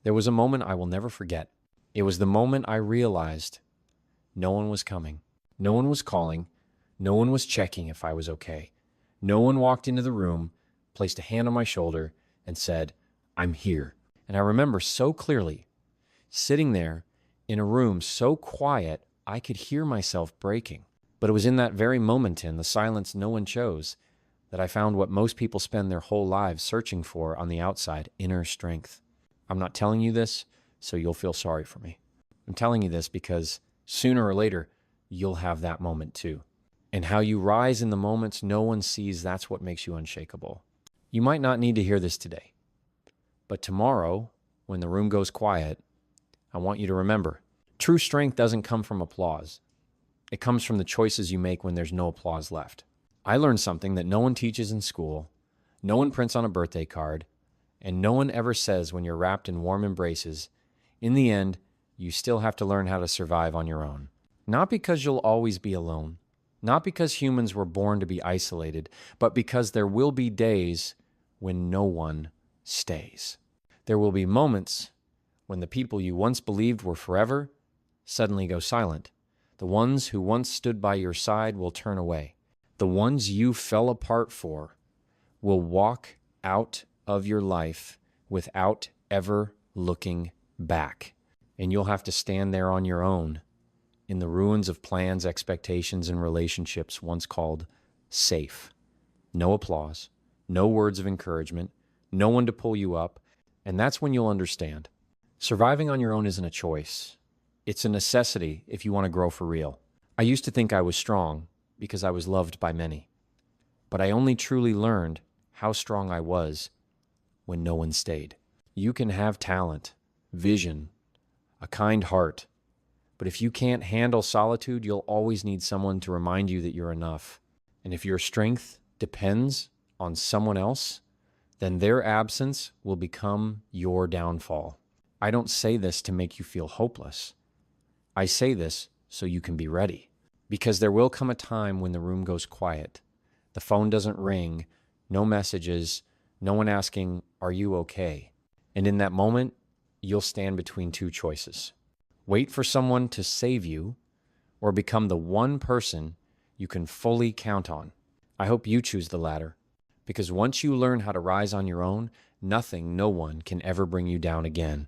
There was a moment I will never forget. It was the moment I realized no one was coming. No one was calling. No one was checking if I was okay. No one walked into the room, placed a hand on my shoulder, and said, "I'm here." And I remember so clearly sitting there in a room so quiet I could hear myself breaking. But it was in that very moment, in the silence no one chose, that I found what most people spend their whole lives searching for on the outside: inner strength. I'm not telling you this so you'll feel sorry for me. I'm telling you this because sooner or later, you'll have that moment too. And how you rise in the moments no one sees, that's what makes you unshakable. You might not need to hear this today, but tomorrow, when the room goes quiet, I want you to remember, true strength doesn't come from applause. It comes from the choices you make when there's no applause left. I learned something that no one teaches in school, no one prints on a birthday card, and no one ever says when you're wrapped in warm embraces. In the end, you still have to learn how to survive on your own. Not because you'll always be alone, not because humans were born to be isolated, but because there will be days when no one stays. There will be moments when the people you once believed were forever suddenly go silent. The ones who once stood by your side will turn away. The ones you fell apart for will walk out of your life without ever looking back. And you'll have to stand there on your own in the ruins of plans, expectations, and relationships once called safe. No applause, no words of encouragement, no one to pull you up, and that's when you'll understand. Surviving on your own isn't a choice. It's a necessity if you want to grow for real. I used to think I was strong because I was loved by many, but I only truly learned how strong I was when no one stayed. You can have talent, vision, a kind heart, but if you can't handle solitude, you'll always need someone to remind you that you're enough. And if your strength depends on someone else, then their absence will become your downfall. I don't say this to make you feel hopeless. I say this so you can be ready. Because there will come a time when the room goes quiet. The phone doesn't ring, no messages, no one asking, "Are you okay?" And in that moment, you'll stand between two choices. Wait for someone to save you, or become the one person you can fully count on. I hope you choose the latter, because once you learn how to rise on your own, nothing, no one can ever bring you down again.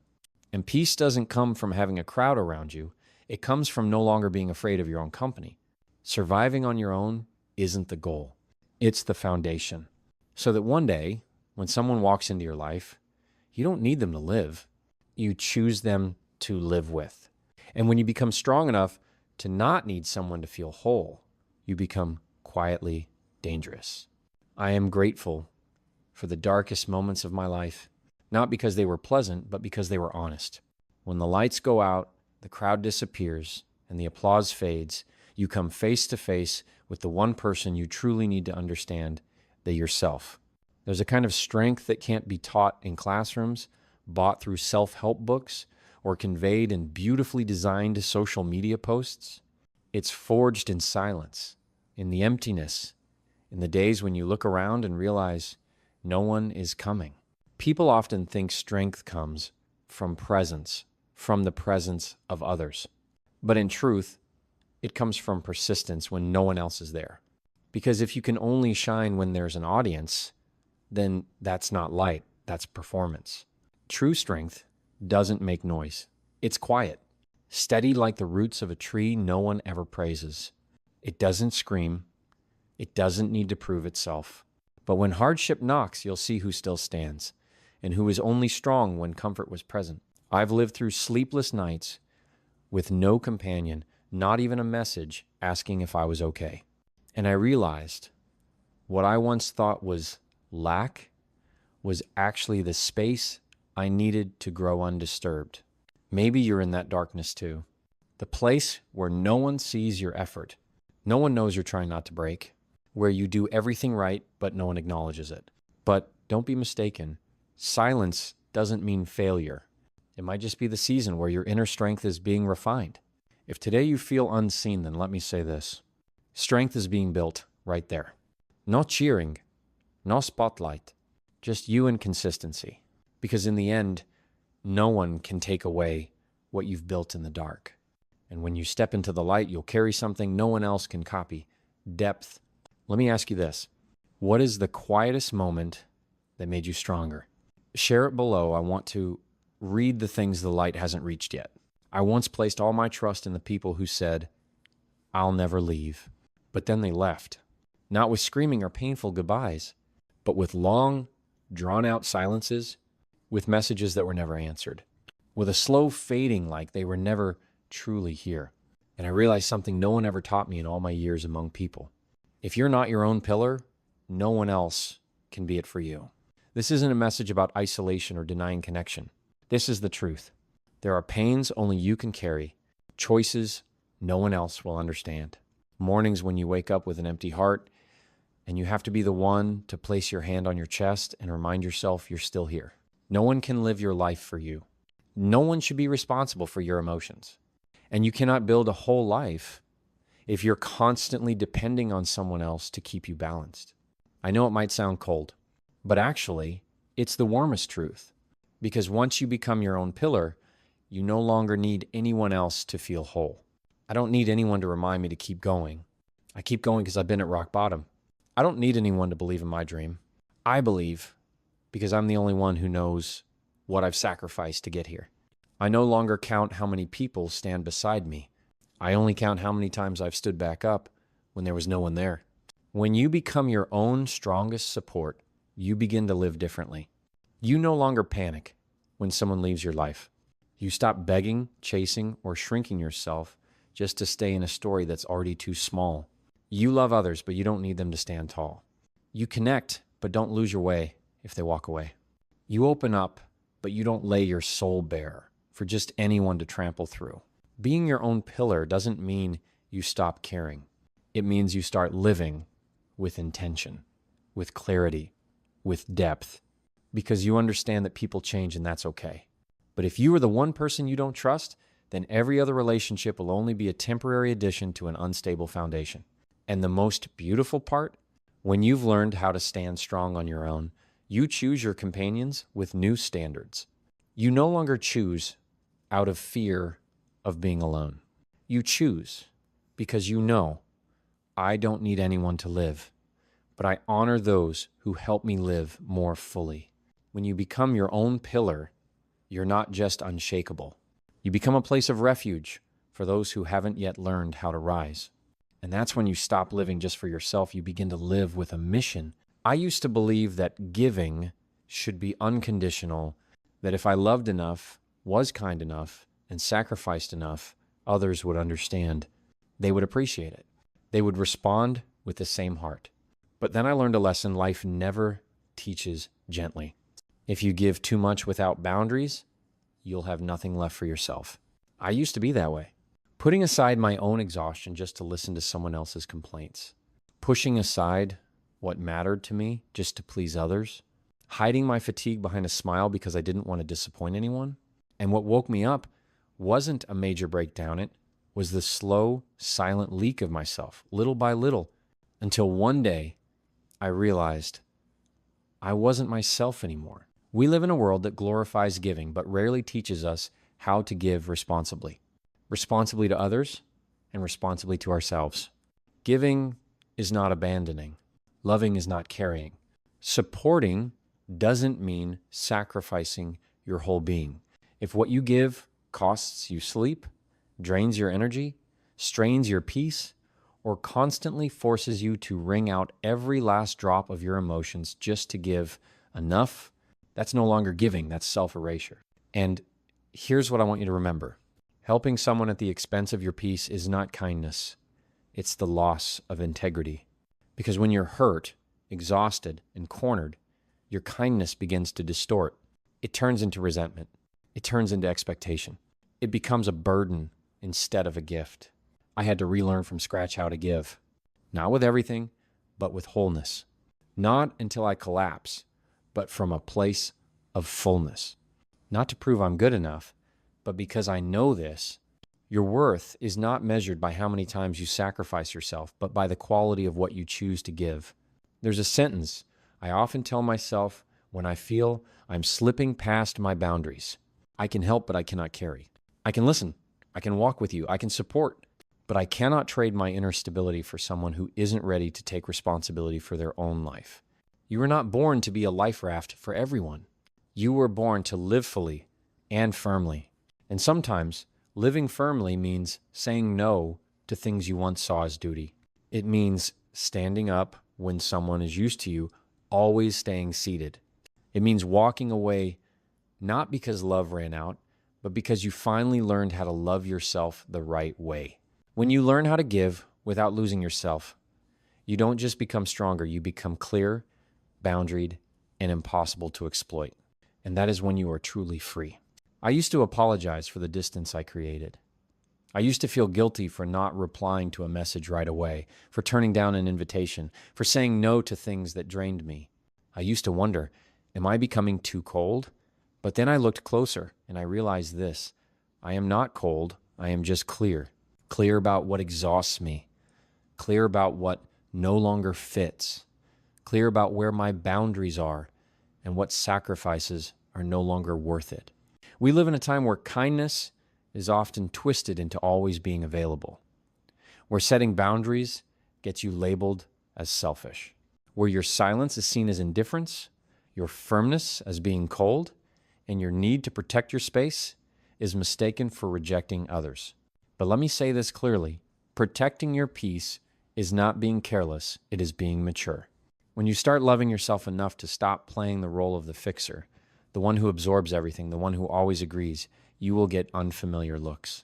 And peace doesn't come from having a crowd around you. It comes from no longer being afraid of your own company. Surviving on your own isn't the goal. It's the foundation. So that one day, when someone walks into your life, you don't need them to live. You choose them to live with. And when you become strong enough to not need someone to feel whole, you become quietly dangerous. I am grateful for the darkest moments of my life, not because they were pleasant, but because they were honest. When the lights go out, the crowd disappears, and the applause fades, you come face to face with the one person you truly need to understand, the yourself. There's a kind of strength that can't be taught in classrooms, bought through self-help books, or conveyed in beautifully designed social media posts. It's forged in silence, in the emptiness, in the days when you look around and realize no one is coming. People often think strength comes from presence, from the presence of others. But in truth, it comes from persistence when no one else is there. Because if you can only shine when there's an audience, then that's not light, that's performance. True strength doesn't make noise. It's quiet, steady like the roots of a tree no one ever praises. It doesn't scream. It doesn't need to prove itself. But when hardship knocks, you'll see who still stands and who is only strong when comfort was present. I've lived through sleepless nights with no companion, not even a message asking if I was okay. And I realized what I once thought was lack was actually the space I needed to grow undisturbed. Maybe you're in that darkness too. The place where no one sees your effort. No one knows you're trying not to break. Where you do everything right, but no one acknowledges it. But don't be mistaken. Silence doesn't mean failure. It might just be the season where your inner strength is being refined. If today you feel unseen, then let me say this. Strength is being built right there. No cheering, no spotlight, just you and consistency. Because in the end, No one can take away what you've built in the dark. And when you step into the light, you'll carry something no one else can copy. Depth. Let me ask you this. What is the quietest moment that made you stronger? Share it below. I want to read the things the light hasn't reached yet. I once placed all my trust in the people who said, "I'll never leave." But then they left. Not with screaming or painful goodbyes, but with long, drawn-out silences, with messages that were never answered, with a slow fading like they were never truly here. And I realized something no one ever taught me in all my years among people. If you're not your own pillar, no one else can be it for you. This isn't a message about isolation or denying connection. This is the truth. There are pains only you can carry, choices no one else will understand. Mornings when you wake up with an empty heart, and you have to be the one to place your hand on your chest and remind yourself you're still here. No one can live your life for you. No one should be responsible for your emotions. And you cannot build a whole life if you're constantly depending on someone else to keep you balanced. I know it might sound cold, but actually, it's the warmest truth. Because once you become your own pillar, you no longer need anyone else to feel whole. I don't need anyone to remind me to keep going. I keep going because I've been at rock bottom. I don't need anyone to believe in my dream. I believe because I'm the only one who knows what I've sacrificed to get here. I no longer count how many people stand beside me. I only count how many times I've stood back up when there was no one there. When you become your own strongest support, you begin to live differently. You no longer panic when someone leaves your life. You stop begging, chasing, or shrinking yourself just to stay in a story that's already too small. You love others, but you don't need them to stand tall. You connect, but don't lose your way if they walk away. You open up, but you don't lay your soul bare for just anyone to trample through. Being your own pillar doesn't mean you stop caring. It means you start living with intention, with clarity, with depth, because you understand that people change and that's okay. But if you are the one person you don't trust, then every other relationship will only be a temporary addition to an unstable foundation. And the most beautiful part, when you've learned how to stand strong on your own, you choose your companions with new standards. You no longer choose out of fear of being alone. You choose because you know, I don't need anyone to live, but I honor those who help me live more fully. When you become your own pillar, you're not just unshakable. You become a place of refuge for those who haven't yet learned how to rise. And that's when you stop living just for yourself. You begin to live with a mission. I used to believe that giving should be unconditional, that if I loved enough, was kind enough, and sacrificed enough, others would understand. They would appreciate it. They would respond with the same heart. But then I learned a lesson life never teaches gently. If you give too much without boundaries, you'll have nothing left for yourself. I used to be that way. Putting aside my own exhaustion just to listen to someone else's complaints. Pushing aside what mattered to me just to please others. Hiding my fatigue behind a smile because I didn't want to disappoint anyone. And what woke me up wasn't a major breakdown. It was the slow, silent leak of myself, little by little, until one day I realized I wasn't myself anymore. We live in a world that glorifies giving, but rarely teaches us how to give responsibly. Responsibly to others and responsibly to ourselves. Giving is not abandoning. Loving is not carrying. Supporting doesn't mean sacrificing your whole being. If what you give costs you sleep, drains your energy, strains your peace, or constantly forces you to wring out every last drop of your emotions just to give enough, that's no longer giving, that's self-erasure. And here's what I want you to remember. Helping someone at the expense of your peace is not kindness. It's the loss of integrity. Because when you're hurt, exhausted, and cornered, your kindness begins to distort. It turns into resentment. It turns into expectation. It becomes a burden instead of a gift. I had to relearn from scratch how to give. Not with everything, but with wholeness. Not until I collapse, but from a place of fullness. Not to prove I'm good enough, but because I know this. Your worth is not measured by how many times you sacrifice yourself, but by the quality of what you choose to give. There's a sentence I often tell myself when I feel I'm slipping past my boundaries. I can help, but I cannot carry. I can listen. I can walk with you. I can support, but I cannot trade my inner stability for someone who isn't ready to take responsibility for their own life. You were not born to be a life raft for everyone. You were born to live fully and firmly. And sometimes living firmly means saying no to things you once saw as duty. It means standing up when someone is used to you, always staying seated. It means walking away not because love ran out, but because you finally learned how to love yourself the right way. When you learn how to give without losing yourself, you don't just become stronger, you become clear, boundaried, and impossible to exploit. And that is when you are truly free. I used to apologize for the distance I created. I used to feel guilty for not replying to a message right away, for turning down an invitation, for saying no to things that drained me. I used to wonder, am I becoming too cold? But then I looked closer and I realized this. I am not cold, I am just clear. Clear about what exhausts me. Clear about what no longer fits. Clear about where my boundaries are and what sacrifices are no longer worth it. We live in a time where kindness is often twisted into always being available, where setting boundaries gets you labeled as selfish, where your silence is seen as indifference, your firmness as being cold, and your need to protect your space is mistaken for rejecting others. But let me say this clearly, protecting your peace is not being careless, it is being mature. When you start loving yourself enough to stop playing the role of the fixer, the one who absorbs everything, the one who always agrees, you will get unfamiliar looks.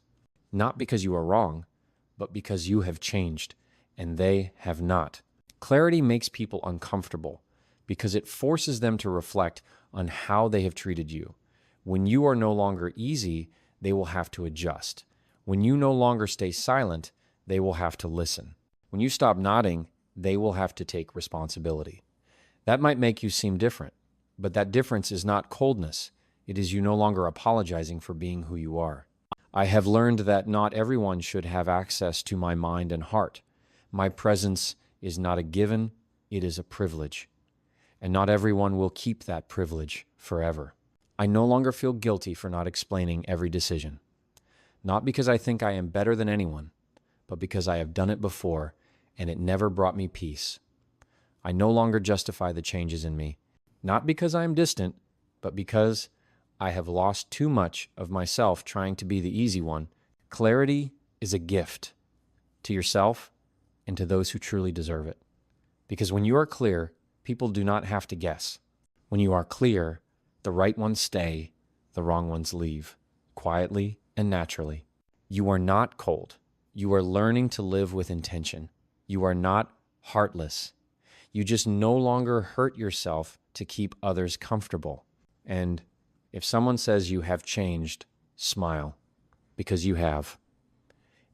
Not because you are wrong, but because you have changed, and they have not. Clarity makes people uncomfortable because it forces them to reflect on how they have treated you. When you are no longer easy, they will have to adjust. When you no longer stay silent, they will have to listen. When you stop nodding, they will have to take responsibility. That might make you seem different, but that difference is not coldness. It is you no longer apologizing for being who you are. I have learned that not everyone should have access to my mind and heart. My presence is not a given, it is a privilege. And not everyone will keep that privilege forever. I no longer feel guilty for not explaining every decision. Not because I think I am better than anyone, but because I have done it before and it never brought me peace. I no longer justify the changes in me, not because I am distant, but because I have lost too much of myself trying to be the easy one. Clarity is a gift to yourself and to those who truly deserve it. Because when you are clear, people do not have to guess. When you are clear, the right ones stay, the wrong ones leave, quietly and naturally. You are not cold. You are learning to live with intention. You are not heartless. You just no longer hurt yourself to keep others comfortable. And if someone says you have changed, smile, because you have.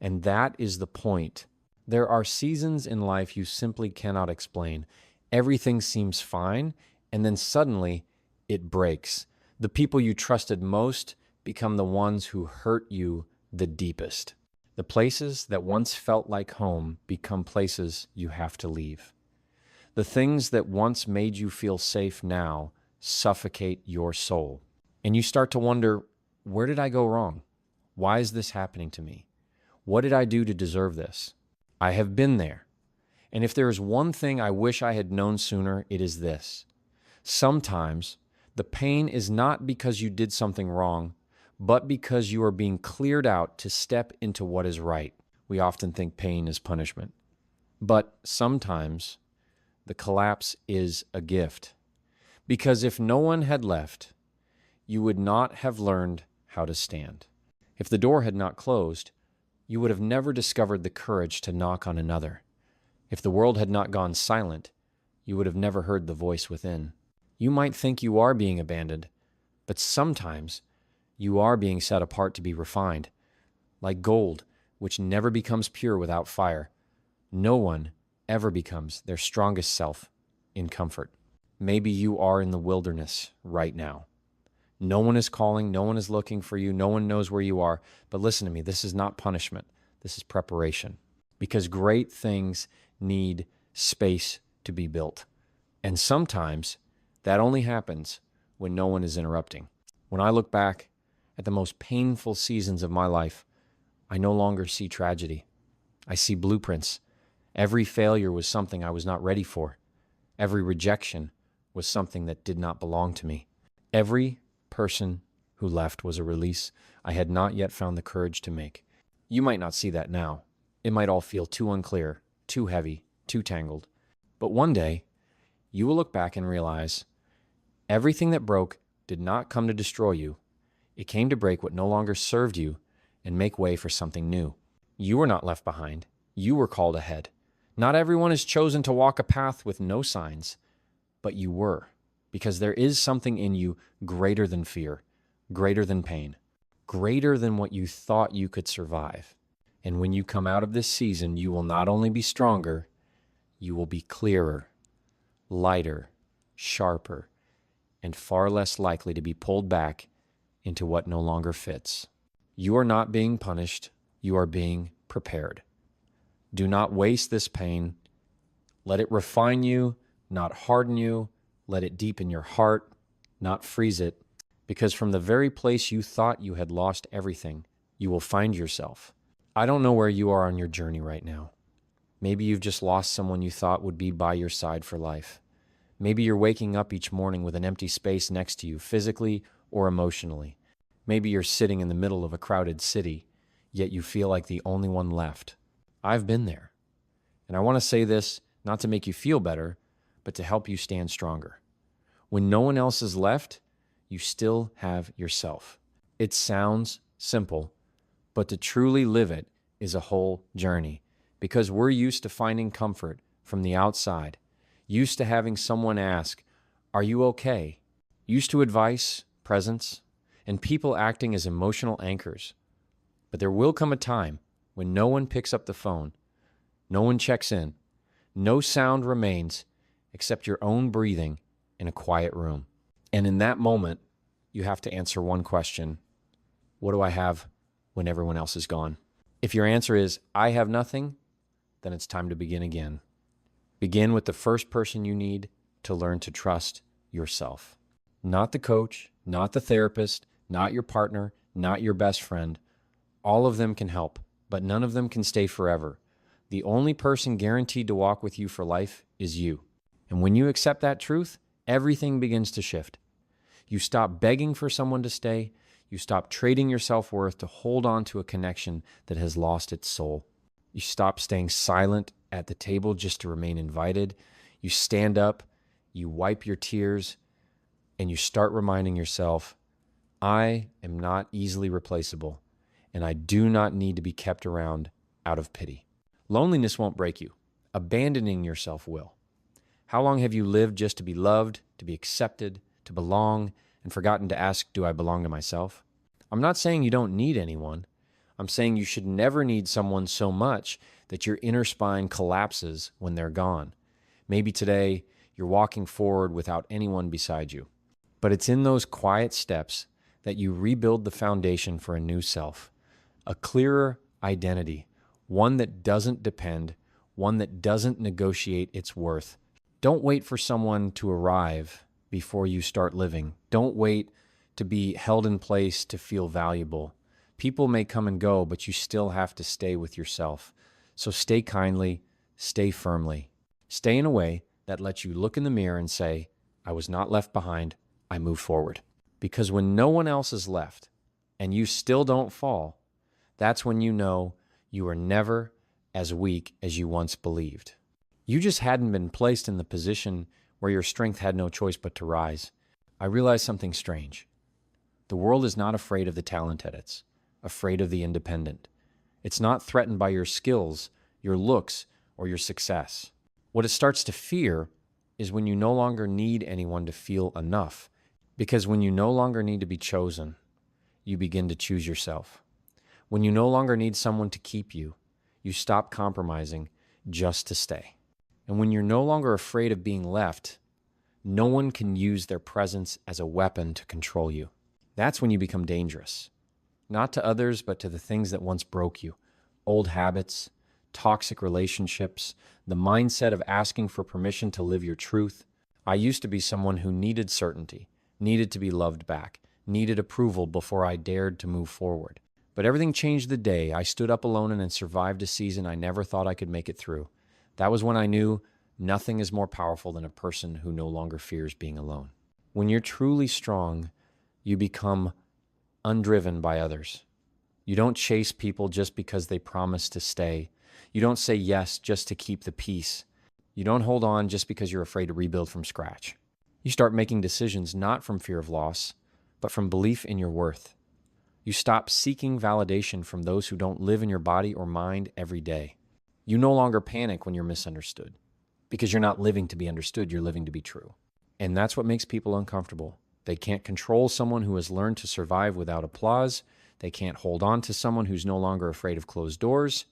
And that is the point. There are seasons in life you simply cannot explain. Everything seems fine, and then suddenly it breaks. The people you trusted most become the ones who hurt you the deepest. The places that once felt like home become places you have to leave. The things that once made you feel safe now suffocate your soul. And you start to wonder, where did I go wrong? Why is this happening to me? What did I do to deserve this? I have been there. And if there is one thing I wish I had known sooner, it is this. Sometimes the pain is not because you did something wrong, but because you are being cleared out to step into what is right. We often think pain is punishment. But sometimes the collapse is a gift. Because if no one had left, you would not have learned how to stand. If the door had not closed, you would have never discovered the courage to knock on another. If the world had not gone silent, you would have never heard the voice within. You might think you are being abandoned, but sometimes you are being set apart to be refined. Like gold, which never becomes pure without fire, no one ever becomes their strongest self in comfort. Maybe you are in the wilderness right now. No one is calling, no one is looking for you, no one knows where you are. But listen to me, this is not punishment, this is preparation. Because great things need space to be built. And sometimes that only happens when no one is interrupting. When I look back at the most painful seasons of my life, I no longer see tragedy. I see blueprints. Every failure was something I was not ready for. Every rejection was something that did not belong to me. Every person who left was a release I had not yet found the courage to make. You might not see that now. It might all feel too unclear, too heavy, too tangled. But one day, you will look back and realize everything that broke did not come to destroy you. It came to break what no longer served you and make way for something new. You were not left behind. You were called ahead. Not everyone is chosen to walk a path with no signs, but you were, because there is something in you greater than fear, greater than pain, greater than what you thought you could survive. And when you come out of this season, you will not only be stronger, you will be clearer, lighter, sharper, and far less likely to be pulled back into what no longer fits. You are not being punished, you are being prepared. Do not waste this pain. Let it refine you, not harden you. Let it deepen your heart, not freeze it. Because from the very place you thought you had lost everything, you will find yourself. I don't know where you are on your journey right now. Maybe you've just lost someone you thought would be by your side for life. Maybe you're waking up each morning with an empty space next to you, physically or emotionally. Maybe you're sitting in the middle of a crowded city, yet you feel like the only one left. I've been there. And I want to say this not to make you feel better, but to help you stand stronger. When no one else is left, you still have yourself. It sounds simple, but to truly live it is a whole journey, because we're used to finding comfort from the outside, used to having someone ask, "Are you okay?" Used to advice, presence, and people acting as emotional anchors. But there will come a time when no one picks up the phone, no one checks in, no sound remains except your own breathing in a quiet room. And in that moment, you have to answer one question: what do I have when everyone else is gone? If your answer is, I have nothing, then it's time to begin again. Begin with the first person you need to learn to trust yourself. Not the coach, not the therapist, not your partner, not your best friend. All of them can help, but none of them can stay forever. The only person guaranteed to walk with you for life is you. And when you accept that truth, everything begins to shift. You stop begging for someone to stay. You stop trading your self-worth to hold on to a connection that has lost its soul. You stop staying silent at the table just to remain invited. You stand up, you wipe your tears, and you start reminding yourself, I am not easily replaceable, and I do not need to be kept around out of pity. Loneliness won't break you. Abandoning yourself will. How long have you lived just to be loved, to be accepted, to belong, and forgotten to ask, do I belong to myself? I'm not saying you don't need anyone. I'm saying you should never need someone so much that your inner spine collapses when they're gone. Maybe today you're walking forward without anyone beside you. But it's in those quiet steps that you rebuild the foundation for a new self, a clearer identity, one that doesn't depend, one that doesn't negotiate its worth. Don't wait for someone to arrive before you start living. Don't wait to be held in place to feel valuable. People may come and go, but you still have to stay with yourself. So stay kindly, stay firmly. Stay in a way that lets you look in the mirror and say, I was not left behind, I move forward. Because when no one else is left and you still don't fall, that's when you know you are never as weak as you once believed. You just hadn't been placed in the position where your strength had no choice but to rise. I realized something strange. The world is not afraid of the talented, it's afraid of the independent. It's not threatened by your skills, your looks, or your success. What it starts to fear is when you no longer need anyone to feel enough. Because when you no longer need to be chosen, you begin to choose yourself. When you no longer need someone to keep you, you stop compromising just to stay. And when you're no longer afraid of being left, no one can use their presence as a weapon to control you. That's when you become dangerous. Not to others, but to the things that once broke you. Old habits, toxic relationships, the mindset of asking for permission to live your truth. I used to be someone who needed certainty, needed to be loved back, needed approval before I dared to move forward. But everything changed the day I stood up alone and survived a season I never thought I could make it through. That was when I knew nothing is more powerful than a person who no longer fears being alone. When you're truly strong, you become undriven by others. You don't chase people just because they promise to stay. You don't say yes just to keep the peace. You don't hold on just because you're afraid to rebuild from scratch. You start making decisions not from fear of loss, but from belief in your worth. You stop seeking validation from those who don't live in your body or mind every day. You no longer panic when you're misunderstood, because you're not living to be understood, you're living to be true. And that's what makes people uncomfortable. They can't control someone who has learned to survive without applause. They can't hold on to someone who's no longer afraid of closed doors.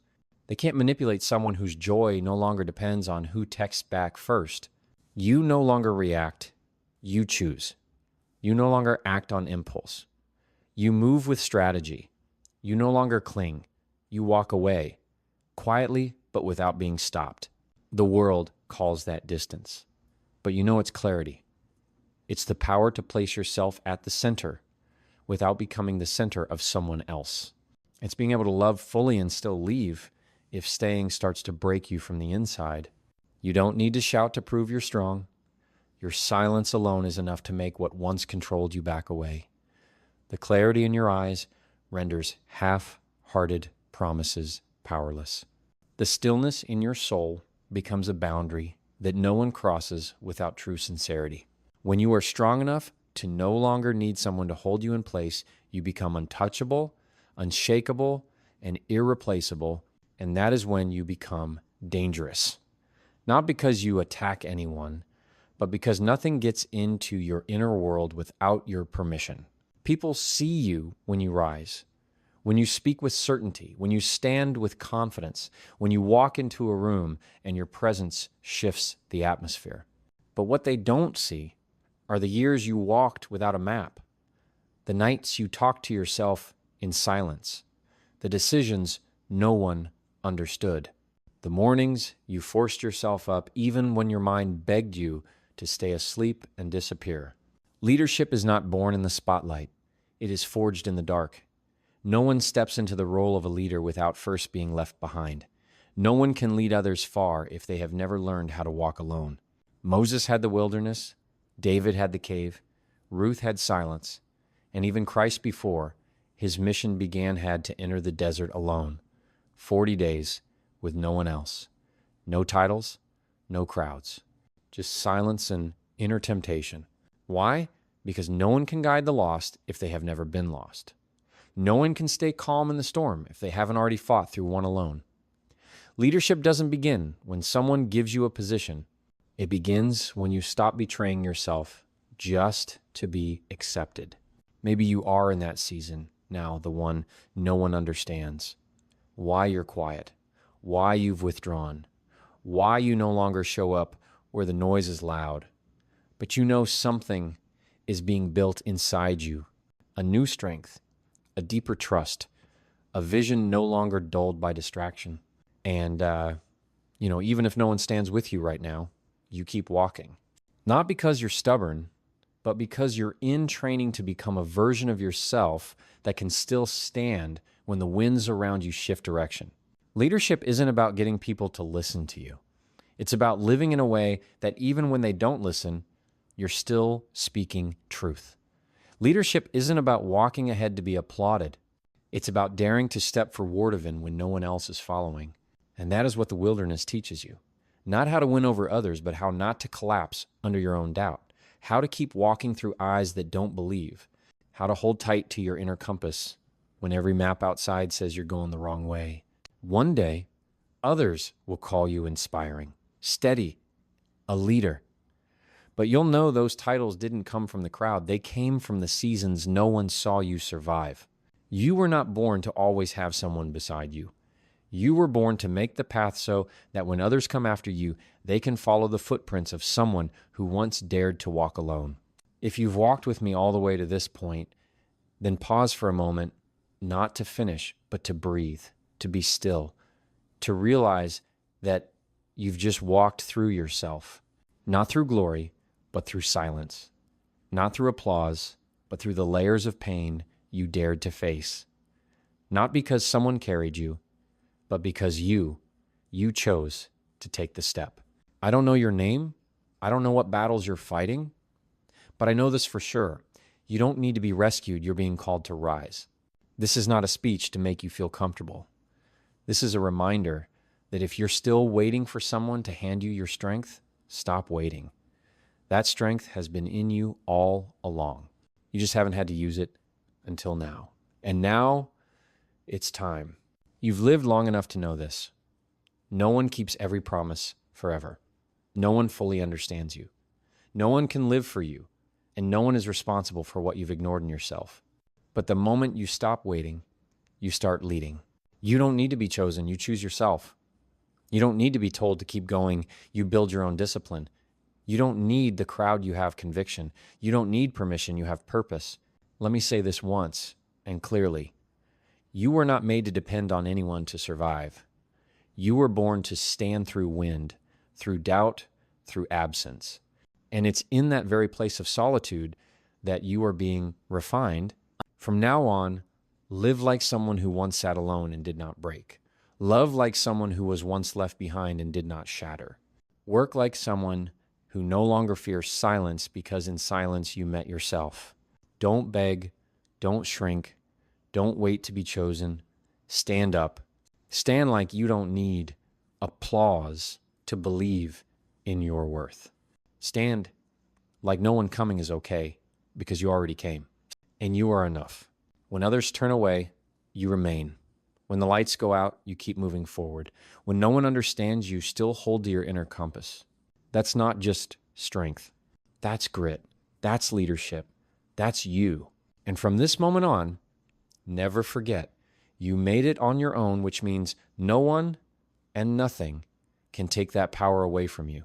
They can't manipulate someone whose joy no longer depends on who texts back first. You no longer react, you choose. You no longer act on impulse. You move with strategy. You no longer cling. You walk away, quietly but without being stopped. The world calls that distance. But you know it's clarity. It's the power to place yourself at the center without becoming the center of someone else. It's being able to love fully and still leave if staying starts to break you from the inside. You don't need to shout to prove you're strong. Your silence alone is enough to make what once controlled you back away. The clarity in your eyes renders half-hearted promises powerless. The stillness in your soul becomes a boundary that no one crosses without true sincerity. When you are strong enough to no longer need someone to hold you in place, you become untouchable, unshakable, and irreplaceable, and that is when you become dangerous. Not because you attack anyone, but because nothing gets into your inner world without your permission. People see you when you rise, when you speak with certainty, when you stand with confidence, when you walk into a room and your presence shifts the atmosphere. But what they don't see are the years you walked without a map, the nights you talked to yourself in silence, the decisions no one understood, the mornings you forced yourself up even when your mind begged you to stay asleep and disappear. Leadership is not born in the spotlight. It is forged in the dark. No one steps into the role of a leader without first being left behind. No one can lead others far if they have never learned how to walk alone. Moses had the wilderness, David had the cave, Ruth had silence, and even Christ before his mission began had to enter the desert alone, 40 days with no one else. No titles, no crowds, just silence and inner temptation. Why? Because no one can guide the lost if they have never been lost. No one can stay calm in the storm if they haven't already fought through one alone. Leadership doesn't begin when someone gives you a position. It begins when you stop betraying yourself just to be accepted. Maybe you are in that season now, the one no one understands. Why you're quiet, why you've withdrawn, why you no longer show up where the noise is loud. But you know something is being built inside you, a new strength, a deeper trust, a vision no longer dulled by distraction. And, even if no one stands with you right now, you keep walking. Not because you're stubborn, but because you're in training to become a version of yourself that can still stand when the winds around you shift direction. Leadership isn't about getting people to listen to you. It's about living in a way that even when they don't listen, you're still speaking truth. Leadership isn't about walking ahead to be applauded. It's about daring to step forward when no one else is following. And that is what the wilderness teaches you. Not how to win over others, but how not to collapse under your own doubt. How to keep walking through eyes that don't believe. How to hold tight to your inner compass when every map outside says you're going the wrong way. One day, others will call you inspiring, steady, a leader. But you'll know those titles didn't come from the crowd. They came from the seasons no one saw you survive. You were not born to always have someone beside you. You were born to make the path so that when others come after you, they can follow the footprints of someone who once dared to walk alone. If you've walked with me all the way to this point, then pause for a moment, not to finish, but to breathe, to be still, to realize that you've just walked through yourself, not through glory, but through silence, not through applause, but through the layers of pain you dared to face. Not because someone carried you, but because you chose to take the step. I don't know your name. I don't know what battles you're fighting, but I know this for sure. You don't need to be rescued. You're being called to rise. This is not a speech to make you feel comfortable. This is a reminder that if you're still waiting for someone to hand you your strength, stop waiting. That strength has been in you all along. You just haven't had to use it until now. And now it's time. You've lived long enough to know this. No one keeps every promise forever. No one fully understands you. No one can live for you, and no one is responsible for what you've ignored in yourself. But the moment you stop waiting, you start leading. You don't need to be chosen. You choose yourself. You don't need to be told to keep going. You build your own discipline. You don't need the crowd. You have conviction. You don't need permission. You have purpose. Let me say this once and clearly. You were not made to depend on anyone to survive. You were born to stand through wind, through doubt, through absence. And it's in that very place of solitude that you are being refined. From now on, live like someone who once sat alone and did not break. Love like someone who was once left behind and did not shatter. Work like someone who no longer fears silence because in silence you met yourself. Don't beg, don't shrink, don't wait to be chosen. Stand up. Stand like you don't need applause to believe in your worth. Stand like no one coming is okay because you already came. And you are enough. When others turn away, you remain. When the lights go out, you keep moving forward. When no one understands, you still hold to your inner compass. That's not just strength. That's grit. That's leadership. That's you. And from this moment on, never forget, you made it on your own, which means no one and nothing can take that power away from you.